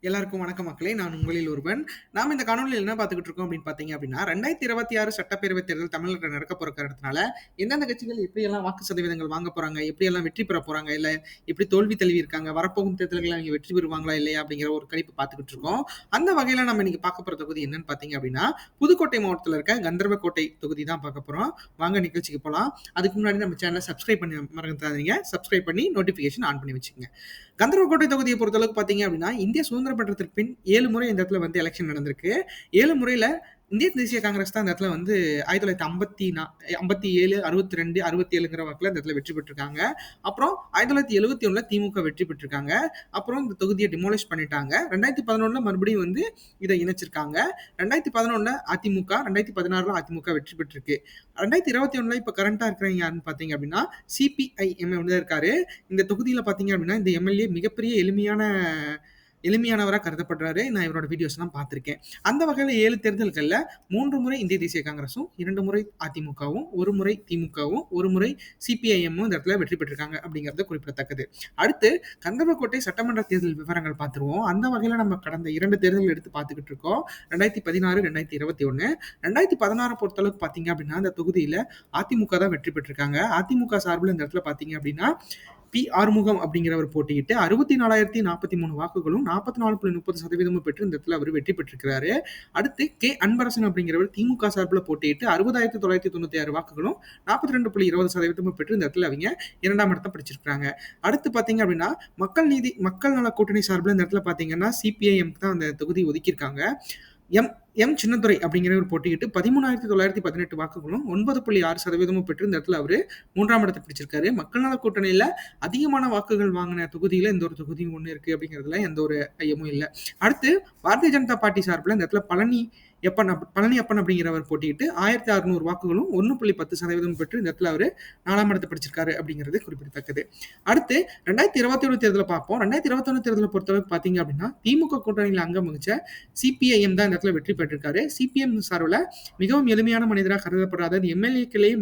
எல்லாருக்கும் வணக்கம் மக்களே. நான் உங்களில் ஒருவன். நாம இந்த காணொளியில என்ன பார்த்துக்கிட்டு இருக்கோம் அப்படின்னு பார்த்தீங்க அப்படின்னா, 2026 சட்டப்பேரவைத் தேர்தல் தமிழ்நாட்டில நடக்க போற காரணத்தினால, எந்தெந்த கட்சிகள் எப்படியெல்லாம் வாக்கு சதவீதங்கள் வாங்க போறாங்க, எப்படியெல்லாம் வெற்றி பெற போறாங்க, இல்ல எப்படி தோல்வி தழுவி இருக்காங்க, வரப்போகும் தேர்தல்கள்ல அவங்க வெற்றி பெறுவாங்களா இல்லையா அப்படிங்கிற ஒரு கணிப்பு பார்த்துக்கிட்டு இருக்கோம். அந்த வகையில நம்ம இன்னைக்கு பார்க்க போற தொகுதி என்னன்னு பார்த்தீங்க அப்படின்னா, புதுக்கோட்டை மாவட்டத்துல இருக்க கந்தர்வக்கோட்டை தொகுதி தான் பார்க்க போறோம். வாங்க நிகழ்ச்சிக்கு போலாம். அதுக்கு முன்னாடி நம்ம சேனலை சப்ஸ்கிரைப் பண்ணி மறந்துடாதீங்க. சப்ஸ்கிரைப் பண்ணி நோட்டிஃபிகேஷன் ஆன் பண்ணி வச்சுக்கங்க. கந்தர்வக்கோட்டை தொகுதியை பொறுத்தளவுக்கு பார்த்தீங்க அப்படின்னா, இந்திய சுதந்திர பெற்றதற்கு பின் 7 முறை இந்த இடத்துல வந்து எலெக்ஷன் நடந்திருக்கு. 7 முறையில இந்திய தேசிய காங்கிரஸ் தான் இந்த இடத்துல வந்து 1957, 62, 67ங்கிற வாக்குல இந்த இடத்துல வெற்றி பெற்றிருக்காங்க. அப்புறம் 1971ல திமுக வெற்றி பெற்றிருக்காங்க. அப்புறம் இந்த தொகுதியை டிமோலிஷ் பண்ணிட்டாங்க. 2011ல மறுபடியும் வந்து இதை இணைச்சிருக்காங்க. 2011ல அதிமுக, 2016ல அதிமுக வெற்றி பெற்றிருக்கு. 2021ல இப்ப கரண்டா இருக்கிறவங்க யாருன்னு பாத்தீங்க அப்படின்னா, சிபிஐஎம் வந்து இருக்காரு. இந்த தொகுதியில பாத்தீங்க அப்படின்னா, இந்த எம்எல்ஏ மிகப்பெரிய எளிமையானவரா கருதப்படுறாரு. நான் இவரோட வீடியோஸ்லாம் பார்த்திருக்கேன். அந்த வகையில 7 தேர்தல்கள்ல 3 முறை இந்திய தேசிய காங்கிரஸும், 2 முறை அதிமுகவும், 1 முறை திமுகவும், 1 முறை சிபிஐஎம்மும் இந்த இடத்துல வெற்றி பெற்றிருக்காங்க அப்படிங்கிறது குறிப்பிடத்தக்கது. அடுத்து கந்தர்வக்கோட்டை சட்டமன்ற தேர்தல் விவரங்கள் பார்த்துருவோம். அந்த வகையில நம்ம கடந்த 2 தேர்தல் எடுத்து பார்த்துக்கிட்டு இருக்கோம். 2016, 2021. 2016 பொறுத்தளவுக்கு பார்த்தீங்க அப்படின்னா, அந்த தொகுதியில அதிமுக தான் வெற்றி பெற்றிருக்காங்க. அதிமுக சார்பில் இந்த இடத்துல பார்த்தீங்க அப்படின்னா, பி ஆறுமுகம் அப்படிங்கிறவர் போட்டியிட்டு 64,043 வாக்குகளும் 44.30% பெற்று இந்த இடத்துல அவர் வெற்றி பெற்றிருக்கிறாரு. அடுத்து கே அன்பரசன் அப்படிங்கிறவர் திமுக சார்பில் போட்டியிட்டு 60,996 வாக்குகளும் 42.20% பெற்று இந்த இடத்துல அவங்க 2ஆம் இடத்தை பிடிச்சிருக்காங்க. அடுத்து பாத்தீங்க அப்படின்னா, மக்கள் நல கூட்டணி சார்பில் இந்த இடத்துல பாத்தீங்கன்னா சிபிஐஎம் தான் அந்த தொகுதி ஒதுக்கியிருக்காங்க. எம் எம் சின்னத்துரை அப்படிங்கிறவர் போட்டியிட்டு 13,918 வாக்குகளும் 9.6% பெற்று இந்த இடத்துல அவரு 3ஆம் இடத்தை பிடிச்சிருக்காரு. மக்கள் நல கூட்டணியில அதிகமான வாக்குகள் வாங்கின தொகுதியில இந்த ஒரு தொகுதி ஒண்ணு இருக்கு அப்படிங்கிறதுல எந்த ஒரு ஐயமும் இல்லை. அடுத்து பாரதிய ஜனதா பார்ட்டி சார்பில் இந்த இடத்துல பழனியப்பன் அப்படிங்கிறவர் போட்டியிட்டு 1,600 வாக்குகளும் 1.10% பெற்று இந்த இடத்துல அவரு 4ஆம் இடத்தை பிடிச்சிருக்காரு அப்படிங்கிறது குறிப்பிடத்தக்கது. அடுத்து 2021 தேர்தலை பார்ப்போம். 2021 தேர்தலை பொறுத்தளவுக்கு பாத்தீங்க அப்படின்னா, திமுக கூட்டணியில் அங்கம் வகிச்ச சிபிஐஎம் தான் இந்த இடத்துல வெற்றி பெற்றிருக்காரு. சிபிஎம் சார்பில் மிகவும் எளிமையான மனிதராக கருதப்படாத எம்எல்ஏக்களேயே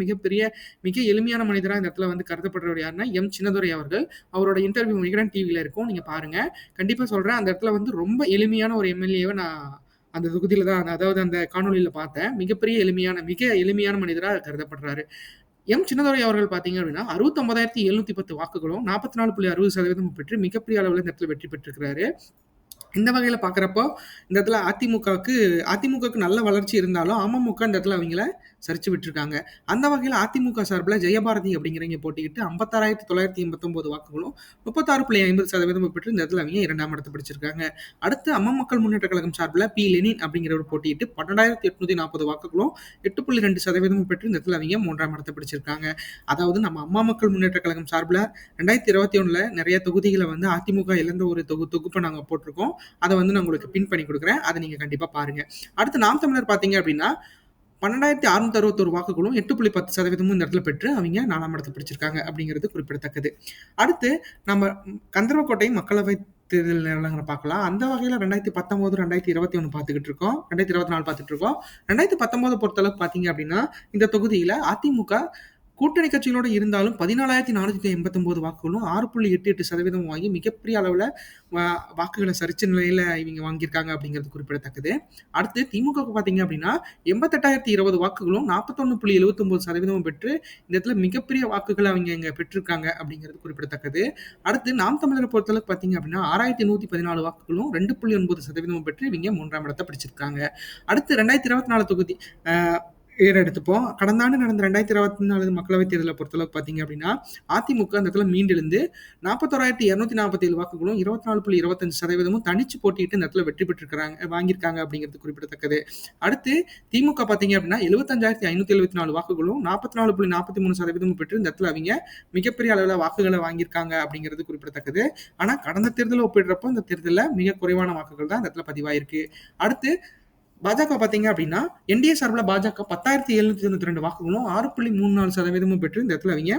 மிக எளிமையான மனிதராக இந்த இடத்துல வந்து கருதப்படுறவர் யாருன்னா எம் சின்னதுரை அவர்கள். அவரோட இன்டர்வியூ விகடன் டிவில இருக்கும், நீங்க பாருங்க. கண்டிப்பா சொல்றேன், அந்த இடத்துல வந்து ரொம்ப எளிமையான ஒரு எம்எல்ஏவை நான் அந்த தொகுதியில தான், அதாவது அந்த காணொலியில பார்த்தேன். மிக எளிமையான மனிதராக கருதப்படுறாரு. எம் சின்னதுரை அவர்கள் பார்த்தீங்க அப்படின்னா 69,710 வாக்குகளும் 44.60% பெற்று மிகப்பெரிய அளவில் இந்த இடத்துல வெற்றி பெற்றிருக்கிறாரு. இந்த வகையில பார்க்குறப்போ, இந்த இடத்துல அதிமுகவுக்கு நல்ல வளர்ச்சி இருந்தாலும், அமமுக இந்த இடத்துல அவங்கள சரிச்சு விட்டுருக்காங்க. அந்த வகையில அதிமுக சார்பில ஜெயபாரதி அப்படிங்கிறவங்க போட்டியிட்டு 56,989 வாக்குகளும் 36.50% பெற்று இந்த இடத்துல அவங்க 2ஆம் இடத்தை பிடிச்சிருக்காங்க. அடுத்து அம்மா மக்கள் முன்னேற்ற கழகம் சார்பில பி லெனின் அப்படிங்கிறவர் போட்டியிட்டு 12,840 வாக்குகளும் 8.2% பெற்று இந்த இடத்துல அவங்க 3ஆம் இடத்தை பிடிச்சிருக்காங்க. அதாவது நம்ம அம்மா மக்கள் முன்னேற்ற கழகம் சார்பில 2021ல நிறைய தொகுதிகளை வந்து அதிமுக இழந்த ஒரு தொகுப்பை நாங்க போட்டிருக்கோம். அதை வந்து நான் உங்களுக்கு பின் பண்ணி கொடுக்குறேன். அதை நீங்க கண்டிப்பா பாருங்க. அடுத்து நாம் தமிழர் பார்த்தீங்க அப்படின்னா 12,661 வாக்குகளும் 8.10% இந்த இடத்துல பெற்று அவங்க 4ஆம் இடத்தை பிடிச்சிருக்காங்க அப்படிங்கிறது குறிப்பிடத்தக்கது. அடுத்து நம்ம கந்தர்வக்கோட்டை மக்களவை தேர்தல் நிலவரங்களை பார்க்கலாம். அந்த வகையில 2019, 2021 பார்த்துக்கிட்டு இருக்கோம். 2024 பார்த்துட்டு இருக்கோம். 2019 பொறுத்தளவுக்கு பார்த்தீங்க அப்படின்னா, இந்த தொகுதியில அதிமுக கூட்டணி கட்சிகளோட இருந்தாலும் 14,489 வாக்குகளும் 6.88% வாங்கி மிகப்பெரிய அளவுல வாக்குகளை சரிச்ச நிலையில இவங்க வாங்கியிருக்காங்க அப்படிங்கிறது குறிப்பிடத்தக்கது. அடுத்து திமுக பாத்தீங்க அப்படின்னா 88,020 வாக்குகளும் 41.79% பெற்று இந்த இடத்துல மிகப்பெரிய வாக்குகளை அவங்க இங்க பெற்றிருக்காங்க அப்படிங்கிறது குறிப்பிடத்தக்கது. அடுத்து நாம் தமிழரை பொறுத்தளவுக்கு பாத்தீங்க அப்படின்னா 6,114 வாக்குகளும் 2.9% பெற்று இவங்க 3ஆம் இடத்தை பிடிச்சிருக்காங்க. அடுத்து 2024 தொகுதி எடுத்துப்போம். கடந்த ஆண்டு நடந்த 2024 மக்களவைத் தேர்தலை பொறுத்தளவுக்கு பார்த்தீங்க அப்படின்னா, அதிமுக அந்த இடத்துல மீண்டெழுந்து 41,247 வாக்குகளும் 24.25% தனிச்சு போட்டியிட்டு இந்த இடத்துல வெற்றி வாங்கியிருக்காங்க அப்படிங்கிறது குறிப்பிடத்தக்கது. அடுத்து திமுக பார்த்தீங்க அப்படின்னா 75,574 வாக்குகளும் 44.43% பெற்று இந்த இடத்துல அவங்க மிகப்பெரிய அளவில் வாக்குகளை வாங்கியிருக்காங்க அப்படிங்கிறது குறிப்பிடத்தக்கது. ஆனால் கடந்த தேர்தலை ஒப்பிடுறப்போ இந்த தேர்தலில் மிக குறைவான வாக்குகள் தான் இந்த இடத்துல பதிவாயிருக்கு. அடுத்து பாஜக பாத்தீங்க அப்படின்னா, என்டிஏ சார்பில் பாஜக 10,792 வாக்குகளும் 6.34% பெற்று இந்த இடத்துல அவங்க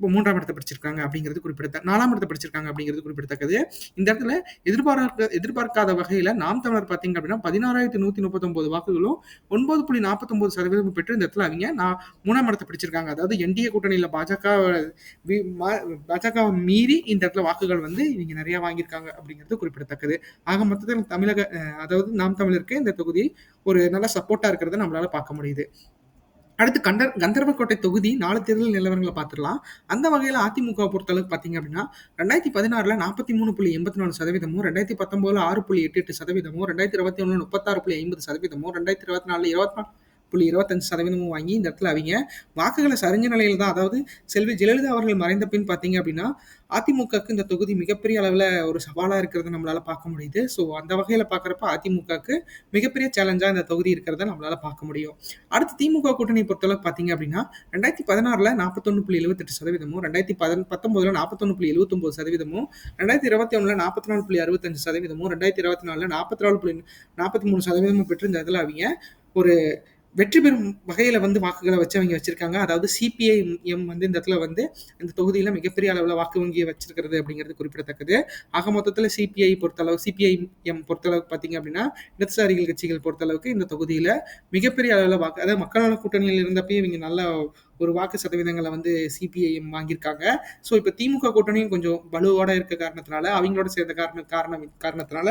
3ஆம் இடத்த பிடிச்சிருக்காங்க அப்படிங்கிறது 4ஆம் இடத்த பிடிச்சிருக்காங்க அப்படிங்கிறது குறிப்பிடத்தக்கது. இந்த இடத்துல எதிர்பார்க்காத வகையில நாம் தமிழர் பார்த்தீங்க அப்படின்னா 16,139 வாக்குகளும் 9.49% பெற்று இந்த இடத்துல அவங்க 3ஆம் இடத்த பிடிச்சிருக்காங்க. அதாவது என்டிஏ கூட்டணியில பாஜகவை மீறி இந்த இடத்துல வாக்குகள் வந்து இவங்க நிறைய வாங்கியிருக்காங்க அப்படிங்கிறது குறிப்பிடத்தக்கது. ஆக மொத்தத்தில் அதாவது நாம் தமிழருக்கு இந்த தொகுதி ஒரு நல்ல சப்போர்ட்டா இருக்கிறத நம்மளால பார்க்க முடியுது. அடுத்து கந்தர்வக்கோட்டை தொகுதி 4 தேர்தல் நிலவரங்களை பார்த்துடலாம். அந்த வகையில் அதிமுக பொறுத்தளவுக்கு பார்த்தீங்க அப்படின்னா 2016 43.84%, 2019 6.88%, 2021 36.50%, 2024 24.25% வாங்கி இந்த இடத்துல அவங்க வாக்குகளை சரிஞ்ச நிலையில தான், அதாவது செல்வி ஜெயலலிதா அவர்கள் மறைந்த பின் பார்த்தீங்க அப்படின்னா அதிமுகவுக்கு இந்த தொகுதி மிகப்பெரிய அளவில் ஒரு சவாலாக இருக்கிறத நம்மளால பார்க்க முடியுது. ஸோ அந்த வகையில் பார்க்குறப்ப அதிமுகவுக்கு மிகப்பெரிய சேலஞ்சாக இந்த தொகுதி இருக்கிறத நம்மளால பார்க்க முடியும். அடுத்து திமுக கூட்டணி பொறுத்தளவுக்கு பார்த்தீங்க அப்படின்னா 2016 41.78%, 2019 41.79%, 2021 44.65%, 2024 44.43% பெற்று இந்த இதில் அவங்க ஒரு வெற்றி பெறும் வகையில வந்து வாக்குகளை வச்சு அவங்க வச்சிருக்காங்க. அதாவது சிபிஐஎம் வந்து இந்த இடத்துல வந்து இந்த தொகுதியில மிகப்பெரிய அளவுல வாக்கு வங்கியை வச்சிருக்கிறது அப்படிங்கிறது குறிப்பிடத்தக்கது. ஆக மொத்தத்தில் சிபிஐஎம் பொறுத்தளவுக்கு பார்த்தீங்க அப்படின்னா இடதுசாரிகள் கட்சிகள் பொறுத்தளவுக்கு இந்த தொகுதியில மிகப்பெரிய அளவுல வாக்கு, அதாவது மக்கள் நல கூட்டணியில் இருந்தப்பயே இவங்க நல்ல ஒரு வாக்கு சதவீதங்களை வந்து சிபிஐஎம் வாங்கியிருக்காங்க. ஸோ இப்போ திமுக கூட்டணியும் கொஞ்சம் வலுவோட இருக்க காரணத்தினால, அவங்களோட சேர்ந்த காரணத்தினால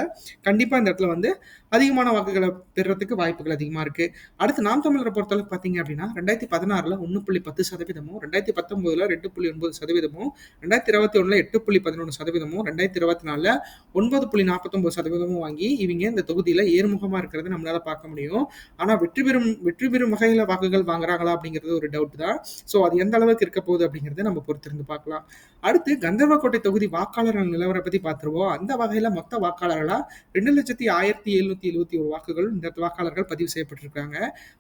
கண்டிப்பாக இந்த இடத்துல வந்து அதிகமான வாக்குகளை பெறுறதுக்கு வாய்ப்புகள் அதிகமாக இருக்கு. அடுத்து நாம் தமிழரை பொறுத்தளவுக்கு பார்த்தீங்க அப்படின்னா 2016 1.10%, 2019 2.9%, 2021 8.11%, 2024 9.49% வாங்கி இவங்க இந்த தொகுதியில ஏறுமுகமா இருக்கிறத நம்மளால பார்க்க முடியும். ஆனா வெற்றி பெறும் வகையில வாக்குகள் வாங்குறாங்களா அப்படிங்கிறது ஒரு டவுட் தான். ஸோ அது எந்த அளவுக்கு இருக்க போகுது அப்படிங்கிறத நம்ம பொறுத்திருந்து பார்க்கலாம். அடுத்து கந்தர்வக்கோட்டை தொகுதி வாக்காளர்கள் நிலவரம் பத்தி பார்த்துருவோம். அந்த வகையில மொத்த வாக்காளர்களா 2,01,1771 வாக்குகள் இந்த வாக்காளர்கள் பதிவு செய்யப்பட்டிருக்காங்க.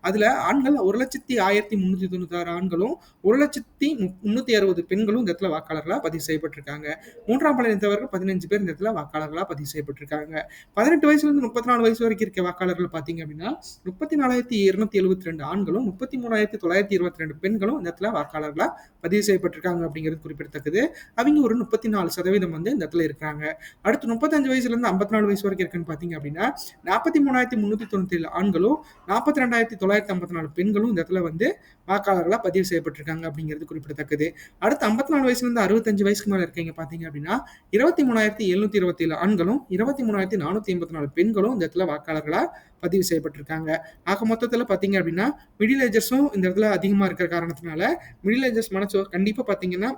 அதுல ஆண்கள் 1,01,396 ஆண்களும் 1,03,60 பெண்களும் இந்த இடத்துல வாக்காளர்களா பதிவு செய்யப்பட்டிருக்காங்க. 3ஆம் பாலினத்தவர்கள் 15 பேர் இந்த இடத்துல வாக்காளர்களா பதிவு செய்யப்பட்டிருக்காங்க. 18 வயசுல இருந்து 34 வயசு வரைக்கும் இருக்க வாக்காளர்கள் பார்த்தீங்க அப்படின்னா 34,272 ஆண்களும் 33,922 பெண்களும் இந்த இடத்துல வாக்காளர்களா பதிவு செய்யப்பட்டிருக்காங்க அப்படிங்கிறது குறிப்பிடத்தக்கது. அவங்க ஒரு 34% வந்து இந்த இடத்துல இருக்கிறாங்க. அடுத்து 35 வயசுல இருந்து 54 வயசு வரைக்கும் இருக்குன்னு பார்த்தீங்க அப்படின்னா 43,397 ஆண்களும் 42,954 பெண்களும் இந்த இடத்துல வந்து வாக்காளர்களா பதிவு செய்யப்பட்டிருக்காங்க அப்படிங்கிறது குறிப்பிடத்தக்கது. அடுத்து 54 வயசுல இருந்து 65 வயசுக்கு மேல இருக்கீங்க பார்த்தீங்க அப்படின்னா 23,727 ஆண்களும் 23,484 பெண்களும் இந்த இடத்துல வாக்காளர்களா பதிவு செய்யப்பட்டிருக்காங்க. ஆக மொத்தத்தில் பார்த்தீங்க அப்படின்னா மிடில் ஏஜர்ஸும் இந்த இடத்துல அதிகமாக இருக்கிற காரணத்தினால மிடில் ஏஜர்ஸ் மனசு கண்டிப்பாக பார்த்தீங்கன்னா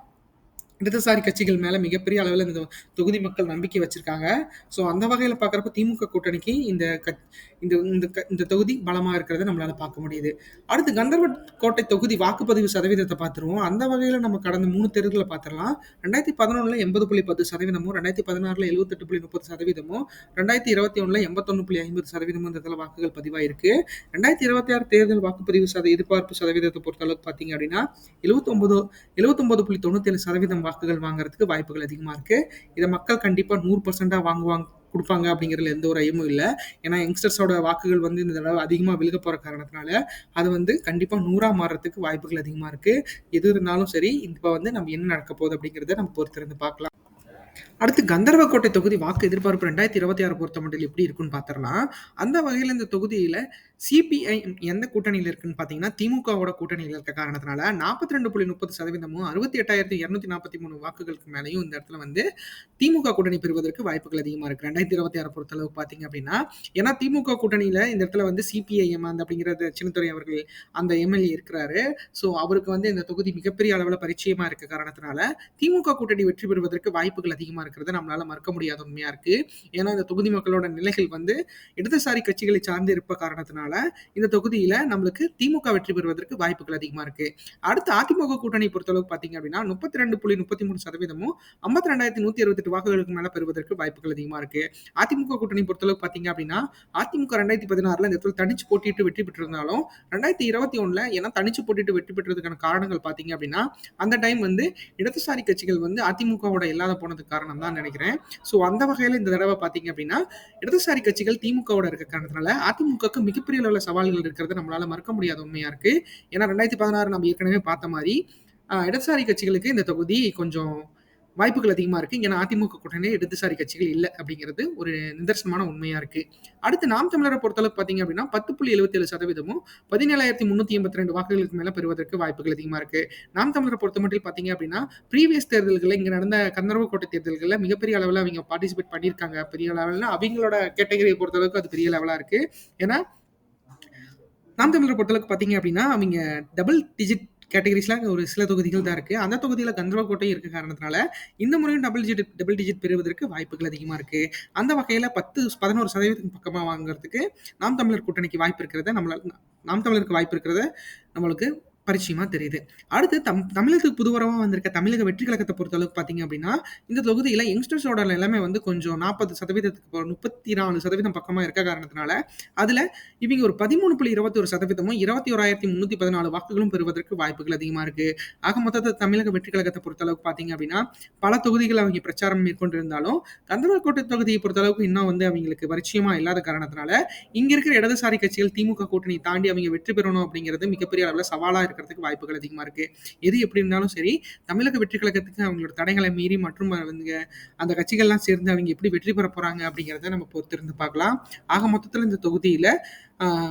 இடதுசாரி கட்சிகள் மேல மிகப்பெரிய அளவில் இந்த தொகுதி மக்கள் நம்பிக்கை வச்சிருக்காங்க. ஸோ அந்த வகையில் பார்க்குறப்ப திமுக கூட்டணிக்கு இந்த தொகுதி பலமாக இருக்கிறத நம்மளால பார்க்க முடியுது. அடுத்து கந்தர்வக்கோட்டை தொகுதி வாக்குப்பதிவு சதவீதத்தை பார்த்துருவோம். அந்த வகையில் நம்ம கடந்த 3 தேர்தலை பார்த்துடலாம். 2011 80.10%, 2016 78.30%, 2021 81.50% இந்த இடத்துல வாக்குகள் பதிவாயிருக்கு. 2026 தேர்தல் வாக்குப்பதிவு எதிர்பார்ப்பு சதவீதத்தை பொறுத்தளவுக்கு பார்த்தீங்க அப்படின்னா 79.97% வாக்குகள் வாங்குறதுக்கு வாய்ப்புகள் அதிகமா இருக்கு. இதை மக்கள் கண்டிப்பா 100% கொடுப்பாங்க அப்படிங்கிறதுல எந்த ஒரு ஐயமும் இல்லை. ஏன்னா யங்ஸ்டர்ஸோட வாக்குகள் வந்து இந்த தடவை அதிகமாக விழுக போற காரணத்தினால அது வந்து கண்டிப்பா 100 மாறுறதுக்கு வாய்ப்புகள் அதிகமா இருக்கு. எது இருந்தாலும் சரி, இப்போ வந்து நம்ம என்ன நடக்க போகுது அப்படிங்கிறத நம்ம பொறுத்திருந்து பார்க்கலாம். அடுத்து கந்தர்வக்கோட்டை தொகுதி வாக்கு எதிர்பார்ப்பு 2026 பொறுத்த மட்டும் எப்படி இருக்குன்னு பார்த்துடலாம். அந்த வகையில் இந்த தொகுதியில் சிபிஐ எந்த கூட்டணியில் இருக்குன்னு பார்த்தீங்கன்னா திமுகவோட கூட்டணியில் இருக்க காரணத்தினால 42.30%, 68,243 வாக்குகளுக்கு மேலேயும் இந்த இடத்துல வந்து திமுக கூட்டணி பெறுவதற்கு வாய்ப்புகள் அதிகமாக இருக்கு 2026 பொறுத்தளவு பார்த்தீங்க அப்படின்னா. ஏன்னா திமுக கூட்டணியில் இந்த இடத்துல வந்து சிபிஐஎம் அப்படிங்கிறது சின்னத்துறை அவர்கள் அந்த எம்எல்ஏ இருக்கிறாரு. ஸோ அவருக்கு வந்து இந்த தொகுதி மிகப்பெரிய அளவில் பரிச்சயமா இருக்க காரணத்தினால திமுக கூட்டணி வெற்றி பெறுவதற்கு வாய்ப்புகள் அதிகமாக இருக்கிறத நம்மளால மறுக்க முடியாத உண்மையா இருக்கு. ஏன்னா இந்த தொகுதி மக்களோட நிலைகள் வந்து இடதுசாரி கட்சிகளை சார்ந்து இருப்ப காரணத்தினால இந்த தொகுதியில நம்மளுக்கு திமுக வெற்றி பெறுவதற்கு வாய்ப்புகள் அதிகமா இருக்கு. அடுத்து அதிமுக கூட்டணி பொறுத்தளவுக்கு பாத்தீங்க அப்படின்னா 32.33%, 52,168 வாக்குகளுக்கு மேல பெறுவதற்கு வாய்ப்புகள் அதிகமா இருக்கு. அதிமுக கூட்டணி பொறுத்தளவுக்கு பாத்தீங்க அப்படின்னா அதிமுக 2016 இந்த இடத்துல தனிச்சு போட்டிட்டு வெற்றி பெற்றிருந்தாலும் 2021 ஏன்னா தனிச்சு போட்டிட்டு வெற்றி பெற்றதுக்கான காரணங்கள் பாத்தீங்க அப்படின்னா அந்த டைம் வந்து இடதுசாரி கட்சிகள் வந்து அதிமுகவோட இல்லாத போனதுக்கு காரணம் தான் நினைக்கிறேன். ஸோ அந்த வகையில் இந்த தடவை பார்த்தீங்க அப்படின்னா இடதுசாரி கட்சிகள் திமுகவோட இருக்க காரணத்தினால அதிமுகவுக்கு மிகப்பெரிய அளவில் சவால்கள் இருக்கிறது நம்மளால மறக்க முடியாத உண்மையா இருக்கு. ஏன்னா 2016 நம்ம ஏற்கனவே பார்த்த மாதிரி இடதுசாரி கட்சிகளுக்கு இந்த தொகுதி கொஞ்சம் வாய்ப்புகள் அதிகமா இருக்கு. ஏன்னா அதிமுக கூட்டணியில இடதுசாரி கட்சிகள் இல்ல அப்படிங்கிறது ஒரு நிதர்சனமான உண்மையா இருக்கு. அடுத்து நாம் தமிழர பொறுத்தளவுக்கு பார்த்தீங்க அப்படின்னா 10.77% 17,382 வாக்குகளுக்கு மேல பெறுவதற்கு வாய்ப்புகள் அதிகமா இருக்கு. நாம் தமிழர பொறுத்தமட்டில் பார்த்தீங்க அப்படின்னா, ப்ரீவியஸ் தேர்தல்கள்ல இங்க நடந்த கந்தர்வக்கோட்டை தேர்தல்கள்ல மிகப்பெரிய அளவுல அவிங்க பார்ட்டிசிபேட் பண்ணியிருக்காங்க. பெரிய லெவல்ல அவிங்களோட கேட்டகரிய பொறுத்தளவுக்கு அது பெரிய லெவலா இருக்கு. ஏன்னா நாம் தமிழர பொறுத்தளவுக்கு பார்த்தீங்க அப்படின்னா, அவிங்க டபுள் டிஜிட் கேட்டகரீஸ்ல ஒரு சில தொகுதிகள் தான் இருக்கு. அந்த தொகுதியில கந்தர்வக்கோட்டை இருக்க காரணத்தினால, இந்த முறையும் டபுள் டிஜிட் பெறுவதற்கு வாய்ப்புகள் அதிகமா இருக்கு. அந்த வகையில 11% பக்கமா வாங்குறதுக்கு நாம் தமிழர் கூட்டணிக்கு வாய்ப்பு இருக்கிறத நாம் தமிழருக்கு வாய்ப்பு இருக்கிறத நம்மளுக்கு பரிச்சயமா தெரியுது. அடுத்து தமிழகத்துக்கு புதுவரவா வந்திருக்க தமிழக வெற்றி கழகத்த பொறுத்தளவுக்கு பார்த்தீங்க அப்படின்னா, இந்த தொகுதியில யங்ஸ்டர்ஸோட நிலைமை வந்து கொஞ்சம் 40%க்கு 34% பக்கமா இருக்க காரணத்தினால, அதுல இவங்க ஒரு 13.21% 21,314 வாக்குகளும் பெறுவதற்கு வாய்ப்புகள் அதிகமா இருக்கு. ஆக மொத்தத்துல தமிழக வெற்றி கழகத்த பொறுத்தளவுக்கு பார்த்தீங்க அப்படின்னா, பல தொகுதிகள் அவங்க பிரச்சாரம் மேற்கொண்டிருந்தாலும், கந்தர்வக்கோட்டை தொகுதியை பொறுத்தளவுக்கு இன்னும் வந்து அவங்களுக்கு பரிச்சயமா இல்லாத காரணத்தினால, இங்க இருக்கிற இடதுசாரி கட்சிகள் திமுக கூட்டணியை தாண்டி அவங்க வெற்றி பெறணும் அப்படிங்கிறது மிகப்பெரிய அளவுல சவாலா இருக்கிறதுக்கு வாய்ப்புகள் அதிகமா இருக்கு. எது எப்படி இருந்தாலும் சரி, தமிழக வெற்றி கழகத்துக்கு அவங்களோட தடைகளை மீறி மற்றும் அவங்க அந்த கட்சிகள்லாம் சேர்ந்து அவங்க எப்படி வெற்றி பெற போறாங்க அப்படிங்கிறத நம்ம பொறுத்திருந்து பார்க்கலாம். ஆக மொத்தத்துல இந்த தொகுதியில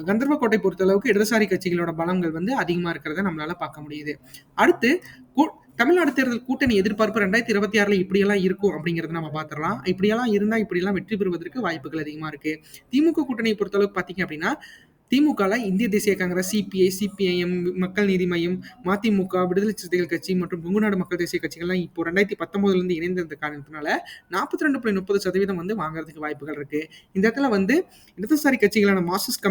கந்தர்வக்கோட்டை பொறுத்தளவுக்கு இடதுசாரி கட்சிகளோட பலங்கள் வந்து அதிகமா இருக்கிறத நம்மளால பார்க்க முடியுது. அடுத்து தமிழ்நாடு தேர்தல் கூட்டணி எதிர்பார்ப்பு 2026ல இப்படியெல்லாம் இருக்கும் அப்படிங்கறத நம்ம பாத்திரலாம். இப்படியெல்லாம் இருந்தா இப்படியெல்லாம் வெற்றி பெறுவதற்கு வாய்ப்புகள் அதிகமா இருக்கு. திமுக கூட்டணியை பொறுத்தளவுக்கு பாத்தீங்க அப்படின்னா, திமுகல இந்திய தேசிய காங்கிரஸ், சிபிஐ, சிபிஐஎம், மக்கள் நீதி மய்யம், மதிமுக, விடுதலை சிறுத்தைகள் கட்சி மற்றும் கொங்குநாடு மக்கள் தேசிய கட்சிகள்லாம் இப்போ 2019ல இருந்து இணைந்திருந்த காரணத்தினால 42.30% வந்து வாங்குறதுக்கு வாய்ப்புகள் இருக்கு. இந்த இடத்துல வந்து இடதுசாரி கட்சிகளான மார்க்சிஸ்ட்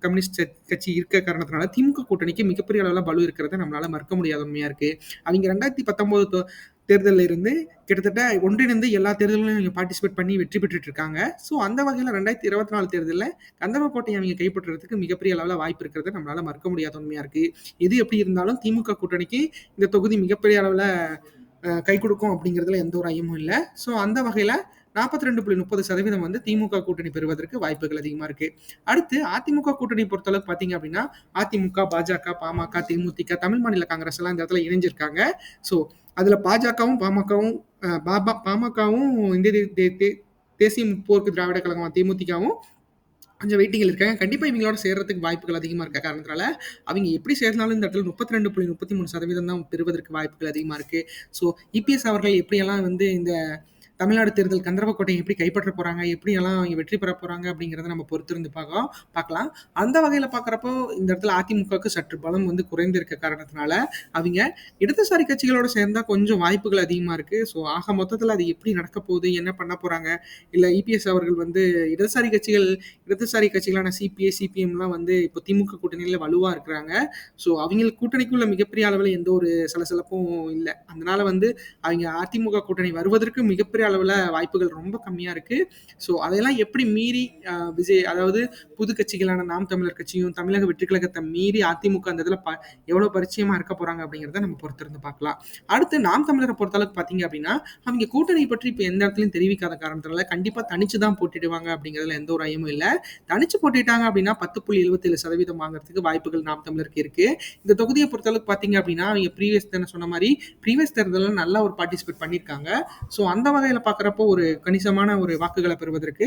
கம்யூனிஸ்ட் கட்சி இருக்க காரணத்தினால திமுக கூட்டணிக்கு மிகப்பெரிய அளவுல பலு இருக்கிறத நம்மளால மறுக்க முடியாத உண்மையா இருக்கு. அவங்க 2019 தேர்தலில் இருந்து கிட்டத்தட்ட ஒன்றிணைந்து எல்லா தேர்தலும் இவங்க பார்ட்டிசிபேட் பண்ணி வெற்றி பெற்றுட்டு இருக்காங்க. ஸோ அந்த வகையில் 2024 தேர்தலில் கந்தர்வக்கோட்டையை அவங்க கைப்பற்றுறதுக்கு மிகப்பெரிய அளவில் வாய்ப்பு இருக்கிறத நம்மளால மறுக்க முடியாத உண்மையா இருக்கு. எது எப்படி இருந்தாலும் திமுக கூட்டணிக்கு இந்த தொகுதி மிகப்பெரிய அளவில் கை கொடுக்கும் அப்படிங்கிறதுல எந்த ஒரு ஐயமும் இல்லை. ஸோ அந்த வகையில் 42.30% வந்து திமுக கூட்டணி பெறுவதற்கு வாய்ப்புகள் அதிகமா இருக்கு. அடுத்து அதிமுக கூட்டணி பொறுத்தளவுக்கு பாத்தீங்க அப்படின்னா, அதிமுக, பாஜக, பாமக, தேமுதிக, தமிழ் மாநில காங்கிரஸ் எல்லாம் இந்த இடத்துல இணைஞ்சிருக்காங்க. ஸோ அதுல பாஜகவும் பாமகவும் இந்திய தேசிய முற்போக்கு திராவிட கழகம் தேமுதிகவும் கொஞ்சம் வெயிட்டிங்கில் இருக்காங்க. கண்டிப்பா இவங்களோட சேர்றதுக்கு வாய்ப்புகள் அதிகமா இருக்க காரணத்தினால அவங்க எப்படி சேர்ந்தாலும் இந்த இடத்துல 32.33% தான் பெறுவதற்கு வாய்ப்புகள் அதிகமா இருக்கு. ஸோ இபிஎஸ் அவர்கள் எப்படியெல்லாம் வந்து இந்த தமிழ்நாடு தேர்தல் கந்தர்வக்கோட்டையை எப்படி கைப்பற்ற போறாங்க, எப்படியெல்லாம் அவங்க வெற்றி பெற போறாங்க அப்படிங்கிறத நம்ம பொறுத்திருந்து பார்க்கலாம். அந்த வகையில பார்க்குறப்போ இந்த இடத்துல அதிமுகவுக்கு சற்று பலம் வந்து குறைந்திருக்க காரணத்தினால அவங்க இடதுசாரி கட்சிகளோட சேர்ந்தா கொஞ்சம் வாய்ப்புகள் அதிகமா இருக்கு. ஸோ ஆக மொத்தத்தில் அது எப்படி நடக்க போகுது, என்ன பண்ண போறாங்க, இல்லை இபிஎஸ் அவர்கள் வந்து இடதுசாரி கட்சிகளான சிபிஐ, சிபிஎம்லாம் வந்து இப்போ திமுக கூட்டணியில வலுவா இருக்கிறாங்க. ஸோ அவங்களுக்கு கூட்டணிக்குள்ள மிகப்பெரிய அளவில் எந்த ஒரு சலசலப்பும் இல்லை. அதனால வந்து அவங்க அதிமுக கூட்டணி வருவதற்கு மிகப்பெரிய அளவில் வாய்ப்புகள் ரொம்ப கம்மியா இருக்கு. ஸோ அதையெல்லாம் எப்படி மீறி விஜய், அதாவது புது கட்சிகளான நாம் தமிழர் கட்சியும் தமிழக வெற்றி கழகத்தை மீறி அதிமுக அந்த இதில் எவ்வளவு பரிச்சயமா இருக்க போறாங்க அப்படிங்கிறத நம்ம பொறுத்திருந்து பார்க்கலாம். அடுத்து நாம் தமிழரை பொறுத்தளவுக்கு பார்த்தீங்க அப்படின்னா, அவங்க கூட்டணி பற்றி இப்போ எந்த இடத்துலையும் தெரிவிக்காத காரணத்தினால கண்டிப்பா தனிச்சு தான் போட்டிடுவாங்க அப்படிங்கிறதுல எந்த ஒரு ஐயமும் இல்லை. தனிச்சு போட்டிட்டாங்க அப்படின்னா 10.77% வாங்குறதுக்கு வாய்ப்புகள் நாம் தமிழருக்கு இருக்கு. இந்த தொகுதியை பொறுத்தளவுக்கு பார்த்தீங்க அப்படின்னா, அவங்க ப்ரீவியஸ் தேர்தலில் நல்லா ஒரு பார்ட்டிசிபேட் பண்ணியிருக்காங்க. ஸோ அந்த வகையில் பார்க்குறப்போ ஒரு கணிசமான ஒரு வாக்குகளை பெறுவதற்கு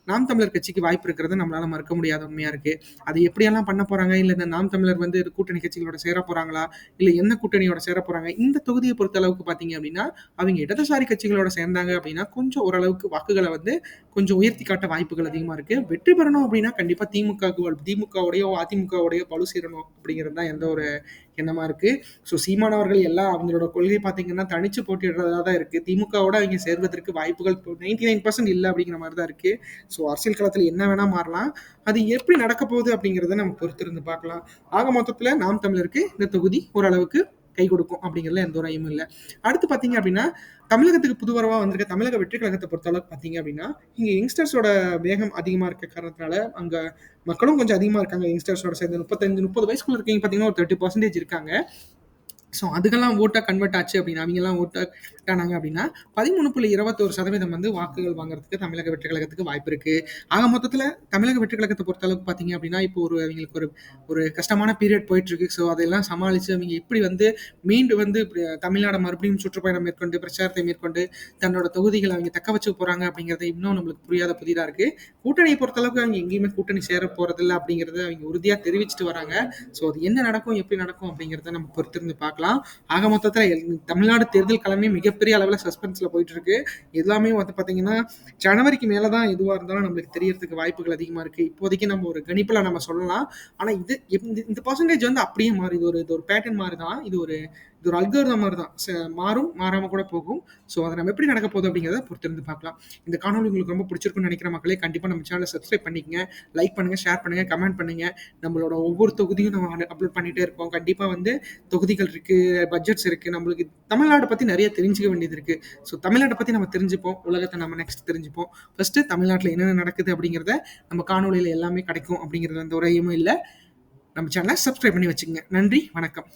நாம் தமிழர் கட்சிக்கு வாய்ப்பு இருக்கிறது நம்மளால மறுக்க முடியாத உண்மையா இருக்கு. அது எப்படியெல்லாம் பண்ண போறாங்க, இல்லை இந்த நாம் தமிழர் வந்து கூட்டணி கட்சிகளோட சேர போறாங்களா, இல்லை என்ன கூட்டணியோட சேர போறாங்க, இந்த தொகுதியை பொறுத்த அளவுக்கு பார்த்தீங்க அப்படின்னா அவங்க இடதுசாரி கட்சிகளோட சேர்ந்தாங்க அப்படின்னா கொஞ்சம் ஓரளவுக்கு வாக்குகளை வந்து கொஞ்சம் உயர்த்தி காட்ட வாய்ப்புகள் அதிகமா இருக்கு. வெற்றி பெறணும் அப்படின்னா கண்டிப்பா திமுகவுடையோ அதிமுகவுடையோ பலு சேரணும் அப்படிங்கிறது தான் எந்த ஒரு எண்ணமா இருக்கு. ஸோ சீமானவர்கள் எல்லாம் அவங்களோட கொள்கை பார்த்தீங்கன்னா தனிச்சு போட்டிடுறதா தான் இருக்கு. திமுகவோட அவங்க சேர்வதற்கு வாய்ப்புகள் 99% இல்லை அப்படிங்கிற மாதிரி தான் இருக்கு. ஸோ அரசியல் களத்தில் என்ன வேணா மாறலாம். அது எப்படி நடக்க போகுது அப்படிங்கிறத நம்ம பொறுத்திருந்து பார்க்கலாம். ஆக மொத்தத்தில் நாம் தமிழருக்கு இந்த தொகுதி ஓரளவுக்கு கை கொடுக்கும் அப்படிங்கிறதுல எந்த ஒரு ஐயமும் இல்லை. அடுத்து பார்த்தீங்க அப்படின்னா, தமிழகத்துக்கு புதுவரவா வந்திருக்க தமிழக வெற்றி கழகத்தை பொறுத்தளவுக்கு பார்த்தீங்க அப்படின்னா, இங்க யங்ஸ்டர்ஸோட வேகம் அதிகமா இருக்க காரணத்தினால அங்க மக்களும் கொஞ்சம் அதிகமா இருக்காங்க. யங்ஸ்டர்ஸோட சேர்ந்து 35-30 வயசுக்குள்ள இருக்கீங்க பார்த்தீங்கன்னா ஒரு 30% இருக்காங்க. ஸோ அதுக்கெல்லாம் ஓட்டா கன்வெர்ட் ஆச்சு அப்படின்னா, அவிங்கலாம் ஓட்டா ஆனாங்க அப்படின்னா, 13.21% வந்து வாக்குகள் வாங்குறதுக்கு தமிழக வெற்றி கழகத்துக்கு வாய்ப்பு இருக்கு. ஆக மொத்தத்தில தமிழக வெற்றி கழகத்த பொறுத்தளவுக்கு பார்த்தீங்க அப்படின்னா, இப்போ அவிங்களுக்கு ஒரு ஒரு கஷ்டமான பீரியட் போயிட்டுருக்கு. ஸோ அதெல்லாம் சமாளிச்சு அவிங்க எப்படி வந்து மீண்டு வந்து தமிழ்நாட மறுபடியும் சுற்றுப்பயணம் மேற்கொண்டு, பிரச்சாரத்தை மேற்கொண்டு, தன்னோட தொகுதிகள அவிங்க தக்க வச்சுக்க போறாங்க அப்படிங்கிறது இன்னும் நம்மளுக்கு புரியாத புதிரா இருக்கு. கூட்டணிய பொறுத்தளவுக்கு அவிங்க எங்கேயுமே கூட்டணி சேர போறதில்ல அப்படிங்கிறத அவிங்க உறுதியா தெரிவிச்சுட்டு வராங்க. ஸோ அது என்ன நடக்கும், எப்படி நடக்கும் அப்படிங்கிறத நம்ம பொறுத்திருந்து பார்க்கலாம். ஆக மொத்தத்துல தமிழ்நாடு தேர்தல் களமே மிகப்பெரிய அளவுல சஸ்பென்ஸ்ல போயிட்டு இருக்கு. எல்லாமே வந்து பார்த்தீங்கன்னா, ஜனவரிக்கு மேல தான் எதுவா இருந்தாலும் நம்மளுக்கு தெரியறதுக்கு வாய்ப்புகள் அதிகமா இருக்கு. இப்போதைக்கு நம்ம ஒரு கணிப்புல நம்ம சொல்லலாம். ஆனா இந்த பெர்சன்டேஜ் வந்து அப்படியே மாறும். இது ஒரு பேட்டர்ன் மாரி தான். இது ஒரு அல்காரிதம் மாரி தான். மாறும், மாறாம கூட போகும். ஸோ அது நம்ம எப்படி நடக்க போகுது அப்படிங்கிறத பொறுத்திருந்து பார்க்கலாம். இந்த காணொளி உங்களுக்கு ரொம்ப பிடிச்சிருக்கும்னு நினைக்கிற மக்களே, கண்டிப்பா நம்ம சேனல சப்ஸ்கிரைப் பண்ணிக்கங்க. லைக் பண்ணுங்க, ஷேர் பண்ணுங்க, கமெண்ட் பண்ணுங்க. நம்மளோட ஒவ்வொரு தொகுதியும் நம்ம அப்லோட் பண்ணிட்டே இருப்போம். கண்டிப்பா வந்து தொகுதிகள் இருக்கு, பட்ஜெட்ஸ் இருக்கு. நம்மளுக்கு தமிழ்நாட்ட பத்தி நெறைய தெரிஞ்சுக்க வேண்டியது இருக்கு. ஸோ தமிழ்நாட்ட பத்தி நம்ம தெரிஞ்சுப்போம். உலகத்த நம்ம நெக்ஸ்ட் தெரிஞ்சுப்போம். ஃபர்ஸ்ட் தமிழ்நாட்டுல என்னென்ன நடக்குது அப்படிங்கிறத நம்ம காணொளியில எல்லாமே கிடைக்கும் அப்படிங்கிறது எந்த ஒரு ஐயமும் இல்ல. நம்ம சேனல சப்ஸ்கிரைப் பண்ணி வச்சுக்கங்க. நன்றி, வணக்கம்.